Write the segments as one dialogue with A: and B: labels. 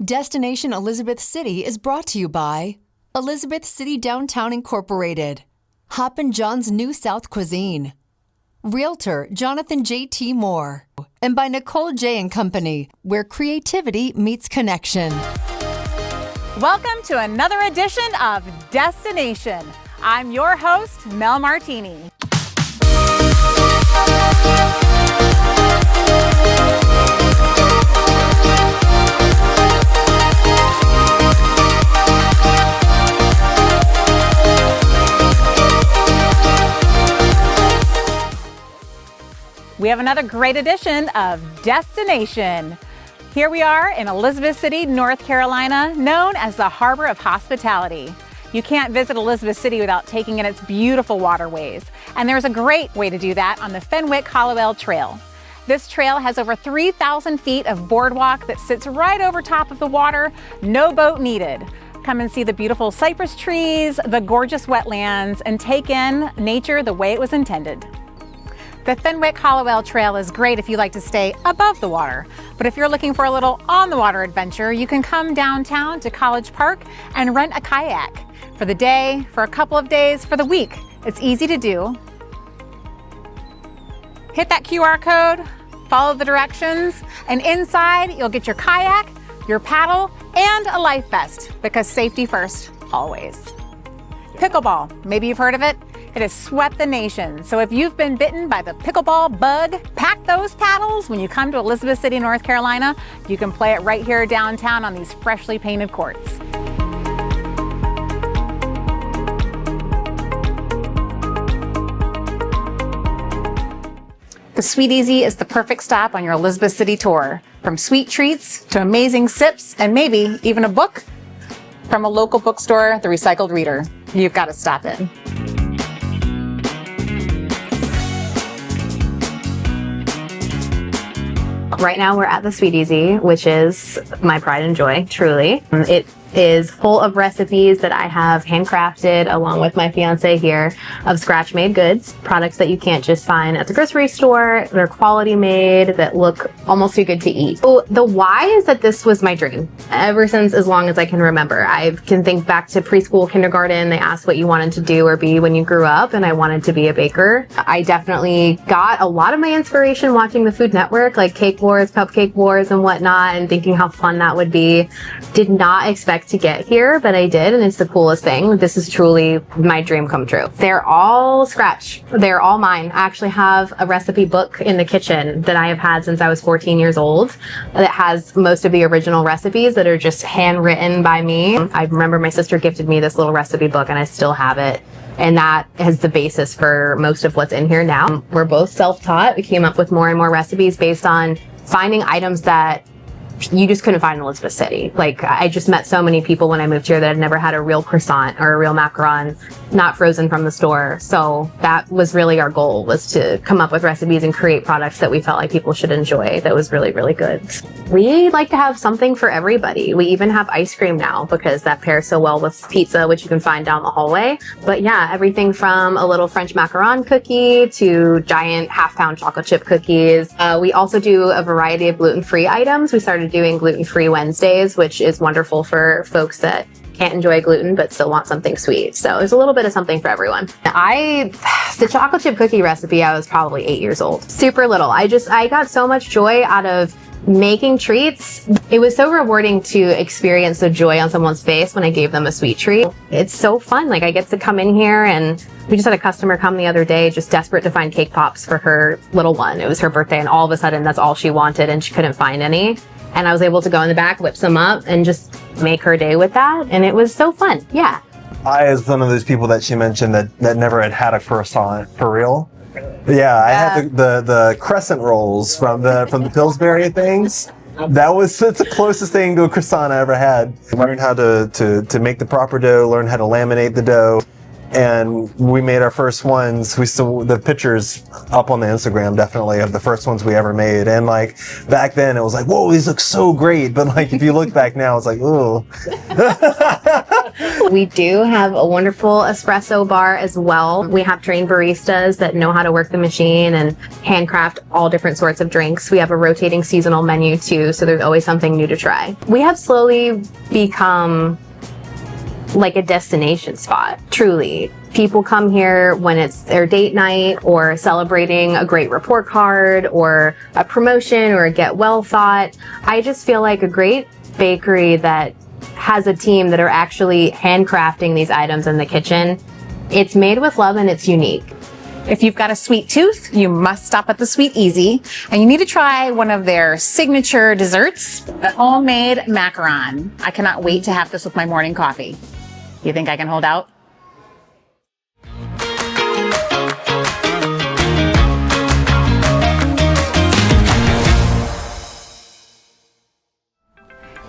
A: Destination Elizabeth City is brought to you by Elizabeth City Downtown Incorporated, Hoppin' John's New South Cuisine, Realtor Jonathan J.T. Moore, and by Nicole J. & Company, where creativity meets connection.
B: Welcome to another edition of Destination. I'm your host, Mel Martini. We have another great edition of Destination. Here we are in Elizabeth City, North Carolina, known as the Harbor of Hospitality. You can't visit Elizabeth City without taking in its beautiful waterways. And there's a great way to do that on the Fenwick-Hallowell Trail. This trail has over 3,000 feet of boardwalk that sits right over top of the water, no boat needed. Come and see the beautiful cypress trees, the gorgeous wetlands, and take in nature the way it was intended. The Fenwick-Hallowell Trail is great if you like to stay above the water, but if you're looking for a little on-the-water adventure, you can come downtown to College Park and rent a kayak for the day, for a couple of days, for the week. It's easy to do. Hit that QR code, follow the directions, and inside you'll get your kayak, your paddle, and a life vest, because safety first, always. Pickleball, maybe you've heard of it. It has swept the nation. So if you've been bitten by the pickleball bug, pack those paddles when you come to Elizabeth City, North Carolina. You can play it right here downtown on these freshly painted courts. The Sweet Easy is the perfect stop on your Elizabeth City tour. From sweet treats to amazing sips and maybe even a book from a local bookstore, The Recycled Reader. You've got to stop in.
C: Right now we're at the Sweet Easy, which is my pride and joy, truly. It is full of recipes that I have handcrafted along with my fiance here of scratch made goods, products that you can't just find at the grocery store. They're quality made that look almost too good to eat. So the why is that this was my dream ever since as long as I can remember. I can think back to preschool, kindergarten. They asked what you wanted to do or be when you grew up, and I wanted to be a baker. I definitely got a lot of my inspiration watching the Food Network, like Cake Wars, Cupcake Wars and whatnot, and thinking how fun that would be. Did not expect to get here, but I did, and it's the coolest thing. This is truly my dream come true. They're all scratch. They're all mine. I actually have a recipe book in the kitchen that I have had since I was 14 years old that has most of the original recipes that are just handwritten by me. I remember my sister gifted me this little recipe book and I still have it. And that is the basis for most of what's in here now. We're both self-taught. We came up with more and more recipes based on finding items that you just couldn't find in Elizabeth City. Like, I just met so many people when I moved here that had never had a real croissant or a real macaron, not frozen from the store. So that was really our goal, was to come up with recipes and create products that we felt like people should enjoy that was really, really good. We like to have something for everybody. We even have ice cream now because that pairs so well with pizza, which you can find down the hallway. But yeah, everything from a little French macaron cookie to giant half-pound chocolate chip cookies. We also do a variety of gluten-free items. We started doing gluten-free Wednesdays, which is wonderful for folks that can't enjoy gluten but still want something sweet. So there's a little bit of something for everyone. The chocolate chip cookie recipe, I was probably 8 years old. Super little. I got so much joy out of making treats. It was so rewarding to experience the joy on someone's face when I gave them a sweet treat. It's so fun. Like, I get to come in here, and we just had a customer come the other day just desperate to find cake pops for her little one. It was her birthday, and all of a sudden that's all she wanted and she couldn't find any. And I was able to go in the back, whip some up, and just make her day with that. And it was so fun. Yeah.
D: I was one of those people that she mentioned that never had a croissant for real. Yeah, I had the crescent rolls from the Pillsbury things. That's the closest thing to a croissant I ever had. Learned how to make the proper dough, learned how to laminate the dough. And we made our first ones. The pictures up on the Instagram, definitely, of the first ones we ever made. And like back then it was like, whoa, these look so great. But like if you look back now, it's like, ooh.
C: We do have a wonderful espresso bar as well. We have trained baristas that know how to work the machine and handcraft all different sorts of drinks. We have a rotating seasonal menu too, so there's always something new to try. We have slowly become like a destination spot, truly. People come here when it's their date night or celebrating a great report card or a promotion or a get well thought. I just feel like a great bakery that has a team that are actually handcrafting these items in the kitchen. It's made with love and it's unique.
B: If you've got a sweet tooth, you must stop at the Sweet Easy, and you need to try one of their signature desserts, the homemade macaron. I cannot wait to have this with my morning coffee. You think I can hold out?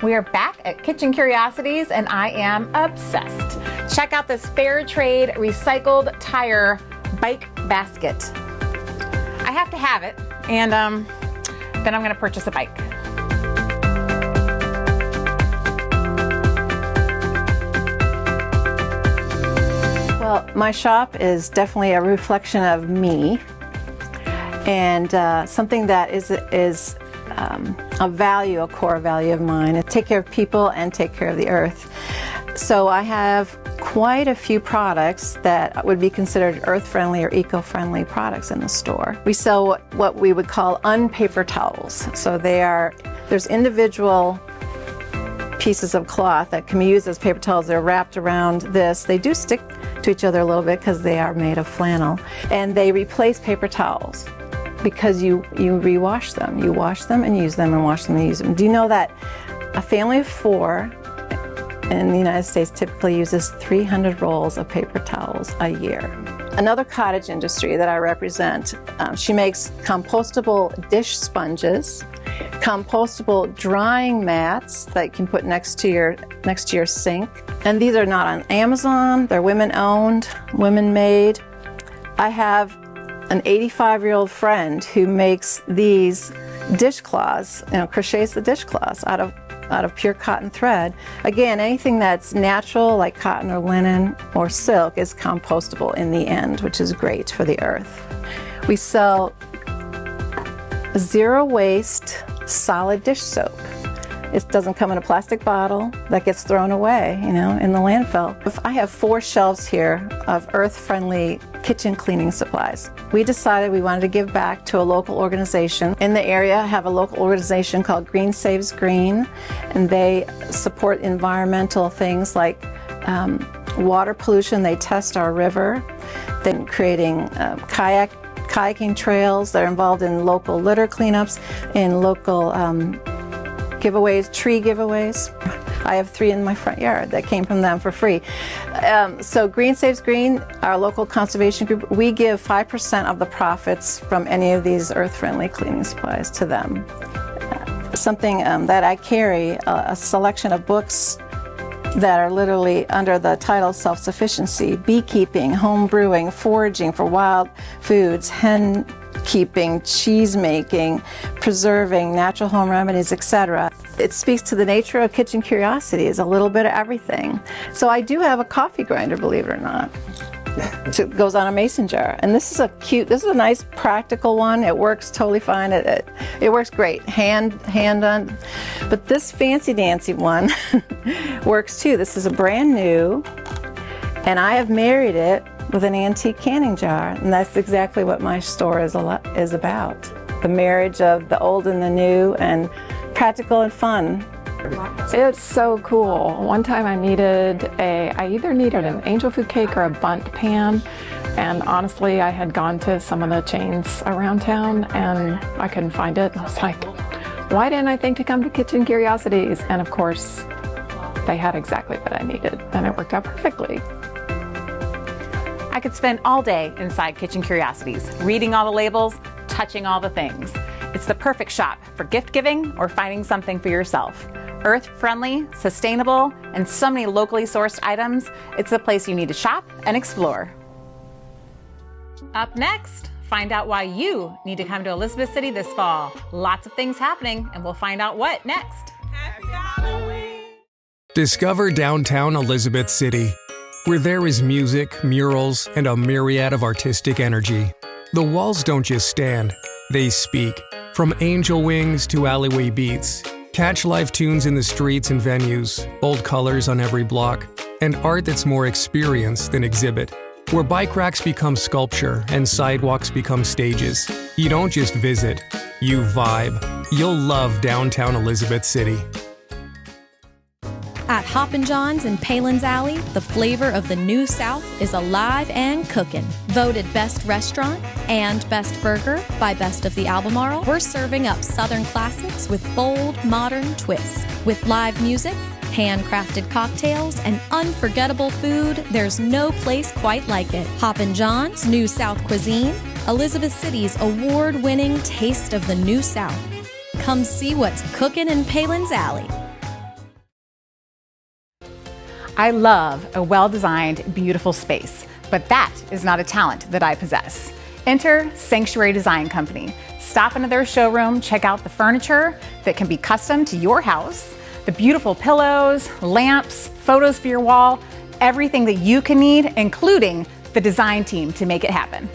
B: We are back at Kitchen Curiosities and I am obsessed. Check out this fair trade recycled tire bike basket. I have to have it, and then I'm gonna purchase a bike.
E: Well, my shop is definitely a reflection of me, and something that is a value, a core value of mine. Take care of people and take care of the earth. So I have quite a few products that would be considered earth-friendly or eco-friendly products in the store. We sell what we would call unpaper towels. So there's individual pieces of cloth that can be used as paper towels. They're wrapped around this. They do stick to each other a little bit because they are made of flannel, and they replace paper towels because you rewash them. You wash them and use them and wash them and use them. Do you know that a family of 4 in the United States typically uses 300 rolls of paper towels a year? Another cottage industry that I represent, she makes compostable dish sponges, compostable drying mats that you can put next to your sink. And these are not on Amazon. They're women-owned, women-made. I have an 85-year-old friend who makes these dishcloths, crochets the dishcloths out of pure cotton thread. Again, anything that's natural, like cotton or linen or silk, is compostable in the end, which is great for the earth. We sell zero waste solid dish soap. It doesn't come in a plastic bottle that gets thrown away, in the landfill. I have 4 shelves here of earth-friendly kitchen cleaning supplies. We decided we wanted to give back to a local organization. In the area, I have a local organization called Green Saves Green, and they support environmental things like water pollution. They test our river. Then creating kayaking trails. They're involved in local litter cleanups, in local giveaways, tree giveaways. I have 3 in my front yard that came from them for free. So Green Saves Green, our local conservation group, we give 5% of the profits from any of these earth-friendly cleaning supplies to them. Something that I carry, a selection of books that are literally under the title self-sufficiency: beekeeping, home brewing, foraging for wild foods, hen keeping, cheese making, preserving, natural home remedies, etc. It speaks to the nature of Kitchen Curiosities, a little bit of everything. So I do have a coffee grinder, believe it or not. It goes on a mason jar. And this is a nice practical one. It works totally fine. It works great, hand done. But this fancy dancy one works too. This is a brand new, and I have married it with an antique canning jar, and that's exactly what my store is about. The marriage of the old and the new, and practical and fun.
F: It's so cool. One time I either needed an angel food cake or a bundt pan, and honestly I had gone to some of the chains around town and I couldn't find it. I was like, why didn't I think to come to Kitchen Curiosities? And of course they had exactly what I needed, and it worked out perfectly.
B: I could spend all day inside Kitchen Curiosities, reading all the labels, touching all the things. It's the perfect shop for gift giving or finding something for yourself. Earth-friendly, sustainable, and so many locally sourced items, it's the place you need to shop and explore. Up next, find out why you need to come to Elizabeth City this fall. Lots of things happening, and we'll find out what next. Happy Halloween!
G: Discover downtown Elizabeth City, where there is music, murals, and a myriad of artistic energy. The walls don't just stand, they speak. From angel wings to alleyway beats, catch live tunes in the streets and venues, bold colors on every block, and art that's more experience than exhibit. Where bike racks become sculpture and sidewalks become stages. You don't just visit, you vibe. You'll love downtown Elizabeth City.
H: At Hoppin' John's in Palin's Alley, the flavor of the New South is alive and cooking. Voted Best Restaurant and Best Burger by Best of the Albemarle, we're serving up Southern classics with bold, modern twists. With live music, handcrafted cocktails, and unforgettable food, there's no place quite like it. Hoppin' John's New South Cuisine, Elizabeth City's award-winning taste of the New South. Come see what's cooking in Palin's Alley.
B: I love a well-designed, beautiful space, but that is not a talent that I possess. Enter Sanctuary Design Company. Stop into their showroom, check out the furniture that can be custom to your house, the beautiful pillows, lamps, photos for your wall, everything that you can need, including the design team to make it happen.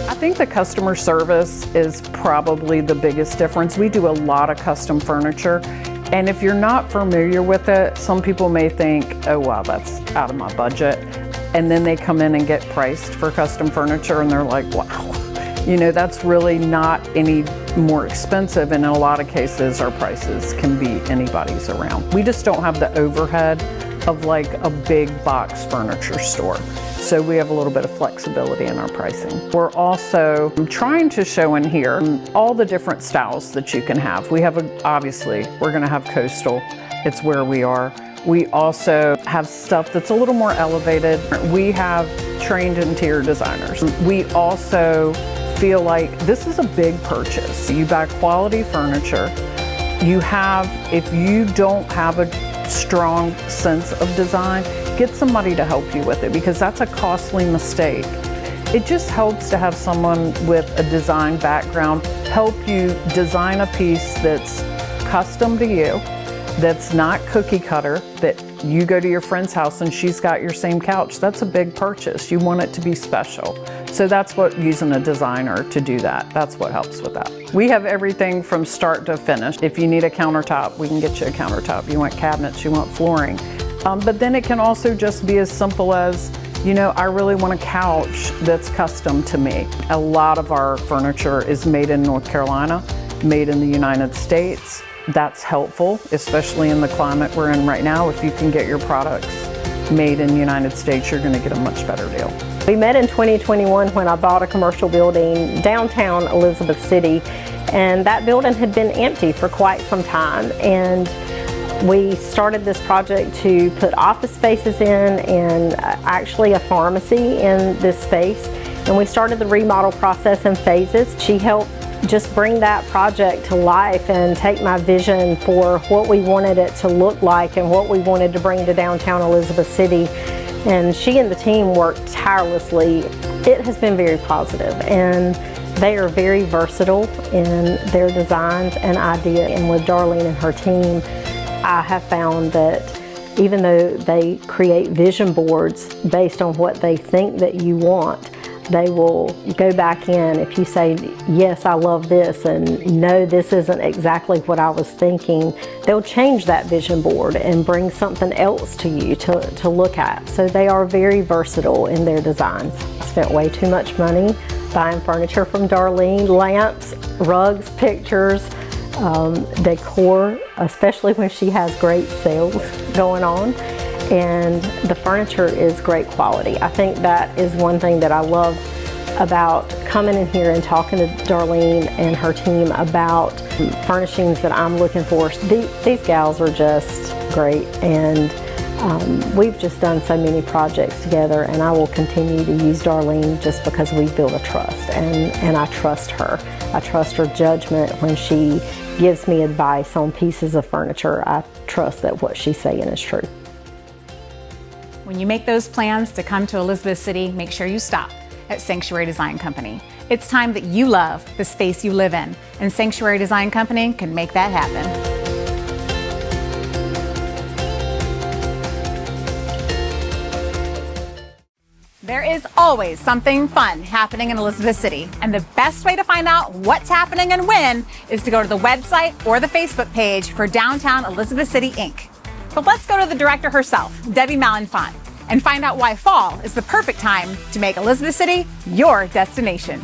I: I think the customer service is probably the biggest difference. We do a lot of custom furniture, and if you're not familiar with it, some people may think, oh wow, that's out of my budget. And then they come in and get priced for custom furniture and they're like, wow, you know, that's really not any more expensive, and in a lot of cases our prices can be anybody's around. We just don't have the overhead of like a big box furniture store. So we have a little bit of flexibility in our pricing. We're also trying to show in here all the different styles that you can have. We have, obviously, we're gonna have coastal. It's where we are. We also have stuff that's a little more elevated. We have trained interior designers. We also feel like this is a big purchase. You buy quality furniture. You have, if you don't have a strong sense of design, get somebody to help you with it, because that's a costly mistake. It just helps to have someone with a design background help you design a piece that's custom to you, that's not cookie cutter, that you go to your friend's house and she's got your same couch. That's a big purchase. You want it to be special. So that's what using a designer to do that. That's what helps with that. We have everything from start to finish. If you need a countertop, we can get you a countertop. You want cabinets, you want flooring. But then it can also just be as simple as, you know, I really want a couch that's custom to me. A lot of our furniture is made in North Carolina, made in the United States. That's helpful, especially in the climate we're in right now. If you can get your products made in the United States, you're gonna get a much better deal.
J: We met in 2021 when I bought a commercial building downtown Elizabeth City, and that building had been empty for quite some time. And we started this project to put office spaces in and actually a pharmacy in this space. And we started the remodel process in phases. She helped just bring that project to life and take my vision for what we wanted it to look like and what we wanted to bring to downtown Elizabeth City. And she and the team worked tirelessly. It has been very positive, and they are very versatile in their designs and ideas. And with Darlene and her team, I have found that even though they create vision boards based on what they think that you want, they will go back in if you say, yes, I love this, and no, this isn't exactly what I was thinking. They'll change that vision board and bring something else to you to look at. So they are very versatile in their designs. I spent way too much money buying furniture from Darlene, lamps, rugs, pictures, decor, especially when she has great sales going on. And the furniture is great quality. I think that is one thing that I love about coming in here and talking to Darlene and her team about furnishings that I'm looking for. These gals are just great, and we've just done so many projects together, and I will continue to use Darlene just because we build a trust, and I trust her. I trust her judgment when she gives me advice on pieces of furniture. I trust that what she's saying is true.
B: When you make those plans to come to Elizabeth City, make sure you stop at Sanctuary Design Company. It's time that you love the space you live in, and Sanctuary Design Company can make that happen. There is always something fun happening in Elizabeth City, and the best way to find out what's happening and when is to go to the website or the Facebook page for Downtown Elizabeth City, Inc. But let's go to the director herself, Debbie Malenfant, and find out why fall is the perfect time to make Elizabeth City your destination.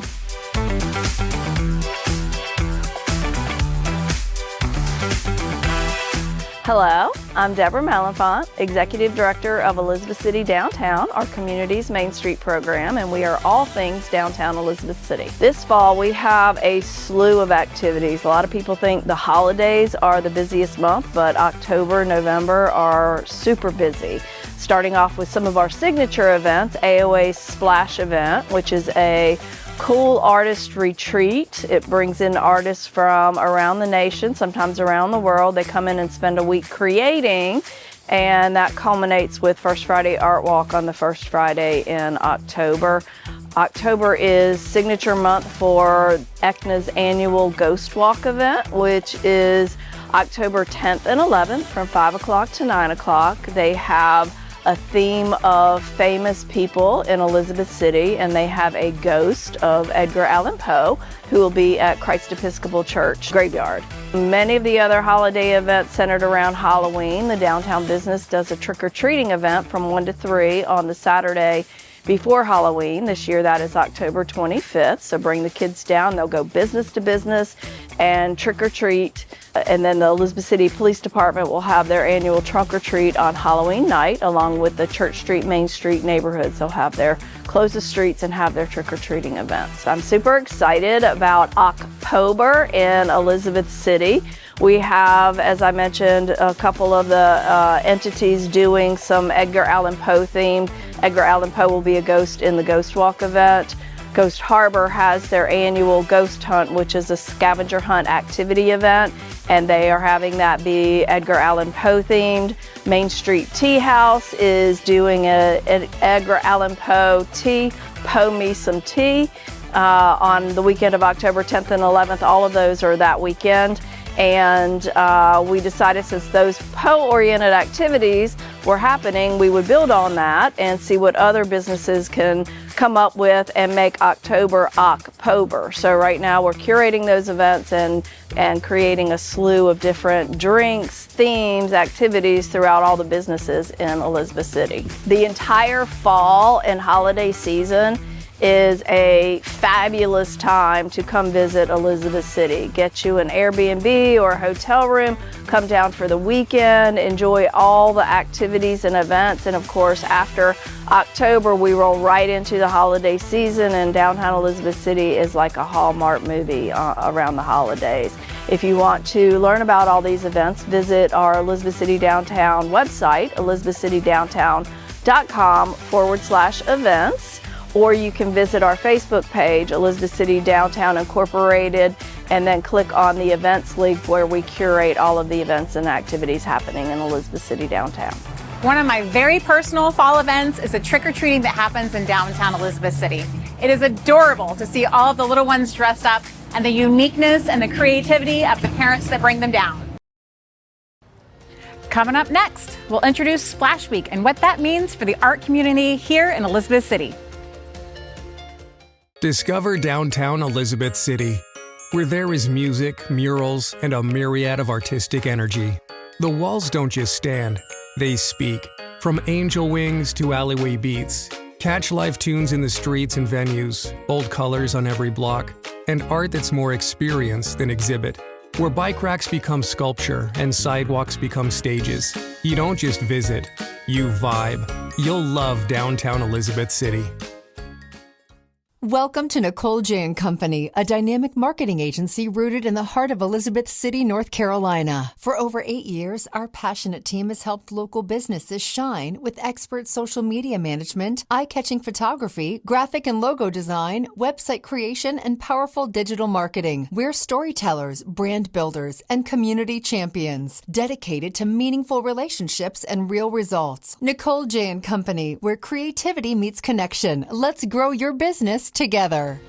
K: Hello, I'm Deborah Malenfant, Executive Director of Elizabeth City Downtown, our community's Main Street program, and we are all things downtown Elizabeth City. This fall we have a slew of activities. A lot of people think the holidays are the busiest month, but October, November are super busy. Starting off with some of our signature events, AOA Splash event, which is a cool artist retreat. It brings in artists from around the nation, sometimes around the world. They come in and spend a week creating, and that culminates with First Friday Art Walk on the first Friday in October. October is signature month for ECNA's annual Ghost Walk event, which is October 10th and 11th from 5 o'clock to 9 o'clock. They have a theme of famous people in Elizabeth City, and they have a ghost of Edgar Allan Poe who will be at Christ Episcopal Church Graveyard. Many of the other holiday events centered around Halloween. The downtown business does a trick-or-treating event from 1 to 3 on the Saturday before Halloween. This year that is October 25th, so bring the kids down. They'll go business to business and trick-or-treat. And then the Elizabeth City Police Department will have their annual trunk or treat on Halloween night, along with the Church Street, Main Street neighborhoods. They'll have their close the streets and have their trick-or-treating events. I'm super excited about October in Elizabeth City. We have, as I mentioned, a couple of the entities doing some Edgar Allan Poe themed. Edgar Allan Poe will be a ghost in the Ghost Walk event. Ghost Harbor has their annual Ghost Hunt, which is a scavenger hunt activity event, and they are having that be Edgar Allan Poe themed. Main Street Tea House is doing an Edgar Allan Poe tea, Poe Me Some Tea, on the weekend of October 10th and 11th. All of those are that weekend. And we decided, since those Poe-oriented activities were happening, we would build on that and see what other businesses can come up with and make October October. So right now we're curating those events and creating a slew of different drinks, themes, activities throughout all the businesses in Elizabeth City. The entire fall and holiday season is a fabulous time to come visit Elizabeth City. Get you an Airbnb or a hotel room, come down for the weekend, enjoy all the activities and events, and of course after October we roll right into the holiday season, and downtown Elizabeth City is like a Hallmark movie around the holidays. If you want to learn about all these events, visit our Elizabeth City Downtown website, elizabethcitydowntown.com/events. Or you can visit our Facebook page, Elizabeth City Downtown Incorporated, and then click on the events link where we curate all of the events and activities happening in Elizabeth City Downtown.
B: One of my very personal fall events is a trick-or-treating that happens in downtown Elizabeth City. It is adorable to see all of the little ones dressed up and the uniqueness and the creativity of the parents that bring them down. Coming up next, we'll introduce Splash Week and what that means for the art community here in Elizabeth City.
G: Discover downtown Elizabeth City, where there is music, murals, and a myriad of artistic energy. The walls don't just stand, they speak. From angel wings to alleyway beats, catch live tunes in the streets and venues, bold colors on every block, and art that's more experience than exhibit. Where bike racks become sculpture and sidewalks become stages. You don't just visit, you vibe. You'll love downtown Elizabeth City.
A: Welcome to Nicole J. & Company, a dynamic marketing agency rooted in the heart of Elizabeth City, North Carolina. For over 8 years, our passionate team has helped local businesses shine with expert social media management, eye-catching photography, graphic and logo design, website creation, and powerful digital marketing. We're storytellers, brand builders, and community champions, dedicated to meaningful relationships and real results. Nicole J. & Company, where creativity meets connection. Let's grow your business together.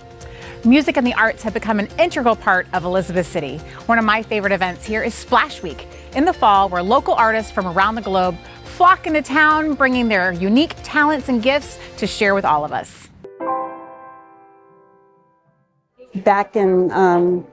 B: Music and the arts have become an integral part of Elizabeth City. One of my favorite events here is Splash Week in the fall, where local artists from around the globe flock into town, bringing their unique talents and gifts to share with all of us.
L: Back in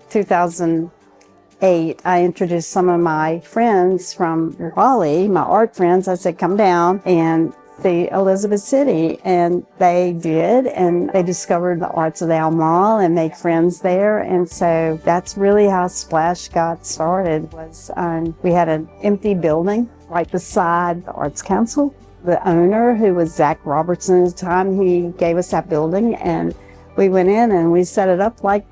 L: 2008, I introduced some of my friends from Raleigh, my art friends. I said, come down and see Elizabeth City. And they did, and they discovered the arts of the Albemarle and made friends there. And so that's really how Splash got started. We had an empty building right beside the Arts Council. The owner, who was Zach Robertson at the time, he gave us that building, and we went in and we set it up like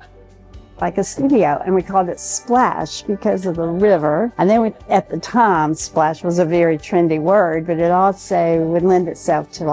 L: a studio, and we called it Splash because of the river. And then at the time, splash was a very trendy word, but it also would lend itself to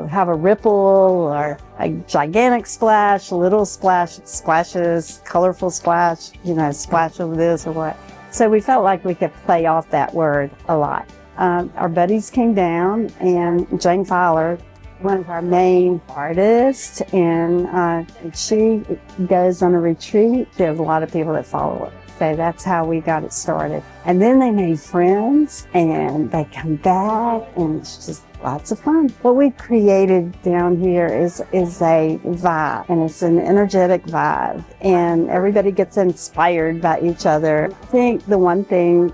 L: have a ripple or a gigantic splash, a little splash, splashes, colorful splash, splash of this or what. So we felt like we could play off that word a lot. Our buddies came down, and Jane Fowler, one of our main artists, and she goes on a retreat. She has a lot of people that follow her. So that's how we got it started. And then they made friends, and they come back, and it's just lots of fun. What we created down here is a vibe, and it's an energetic vibe, and everybody gets inspired by each other. I think the one thing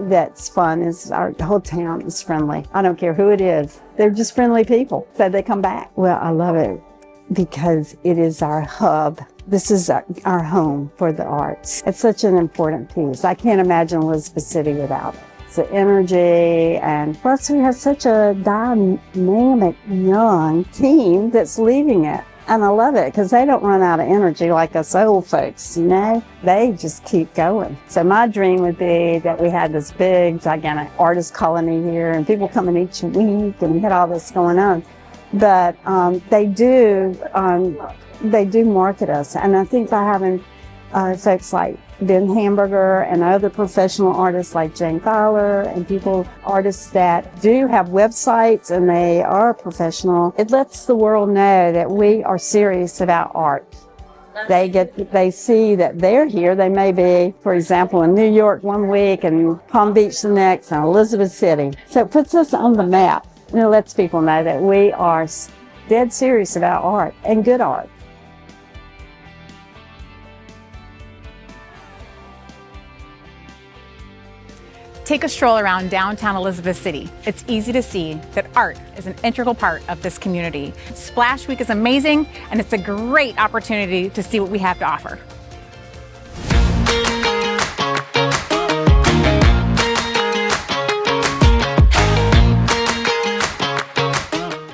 L: that's fun is our whole town is friendly. I don't care who it is. They're just friendly people, so they come back. Well, I love it because it is our hub. This is our home for the arts. It's such an important piece. I can't imagine Elizabeth City without it. It's the energy, and plus we have such a dynamic young team that's leading it. And I love it because they don't run out of energy like us old folks, They just keep going. So my dream would be that we had this big, gigantic artist colony here, and people coming each week, and we had all this going on. But they do market us, and I think by having folks like Ben Hamburger and other professional artists like Jane Fowler and artists that do have websites and they are professional, it lets the world know that we are serious about art. They see that they're here. They may be, for example, in New York one week and Palm Beach the next and Elizabeth City. So it puts us on the map, and it lets people know that we are dead serious about art and good art.
B: Take a stroll around downtown Elizabeth City. It's easy to see that art is an integral part of this community. Splash Week is amazing, and it's a great opportunity to see what we have to offer.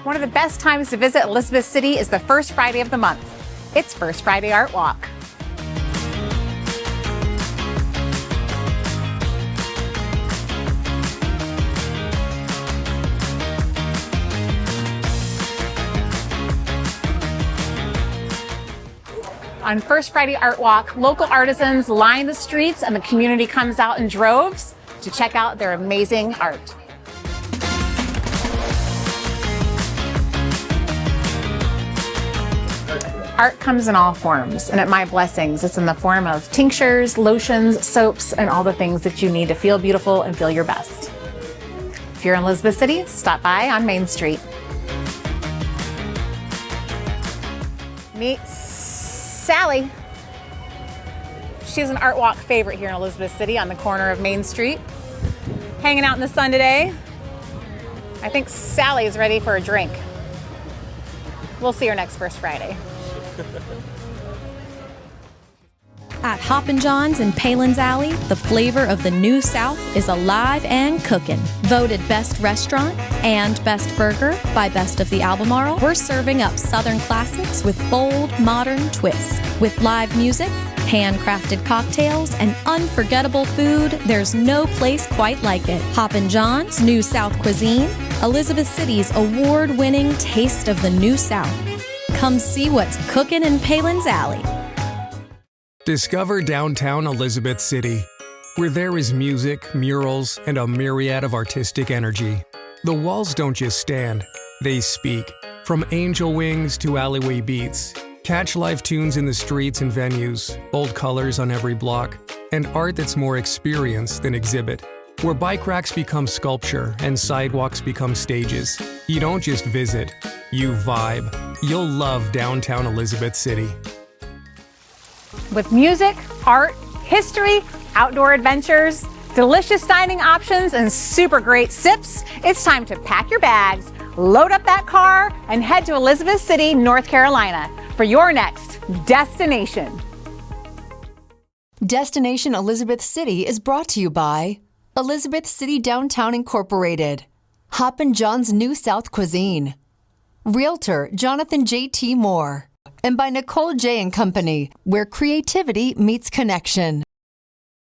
B: One of the best times to visit Elizabeth City is the first Friday of the month. It's First Friday Art Walk. On First Friday Art Walk, local artisans line the streets, and the community comes out in droves to check out their amazing art. Art comes in all forms, and at My Blessings, it's in the form of tinctures, lotions, soaps, and all the things that you need to feel beautiful and feel your best. If you're in Elizabeth City, stop by on Main Street. Meet Sally. She's an Art Walk favorite here in Elizabeth City on the corner of Main Street. Hanging out in the sun today. I think Sally is ready for a drink. We'll see her next First Friday.
H: At Hoppin' John's in Palin's Alley, the flavor of the New South is alive and cooking. Voted Best Restaurant and Best Burger by Best of the Albemarle, we're serving up Southern classics with bold, modern twists. With live music, handcrafted cocktails, and unforgettable food, there's no place quite like it. Hoppin' John's New South Cuisine, Elizabeth City's award-winning taste of the New South. Come see what's cooking in Palin's Alley.
G: Discover downtown Elizabeth City, where there is music, murals, and a myriad of artistic energy. The walls don't just stand, they speak. From angel wings to alleyway beats, Catch live tunes in the streets and venues, bold colors on every block, and art that's more experience than exhibit. Where bike racks become sculpture and sidewalks become stages. You don't just visit, you vibe. You'll love downtown Elizabeth City.
B: With music, art, history, outdoor adventures, delicious dining options, and super great sips, it's time to pack your bags, load up that car, and head to Elizabeth City, North Carolina for your next destination.
A: Destination Elizabeth City is brought to you by Elizabeth City Downtown Incorporated, Hoppin' John's New South Cuisine, Realtor Jonathan J.T. Moore, and by Nicole J. & Company, where creativity meets connection.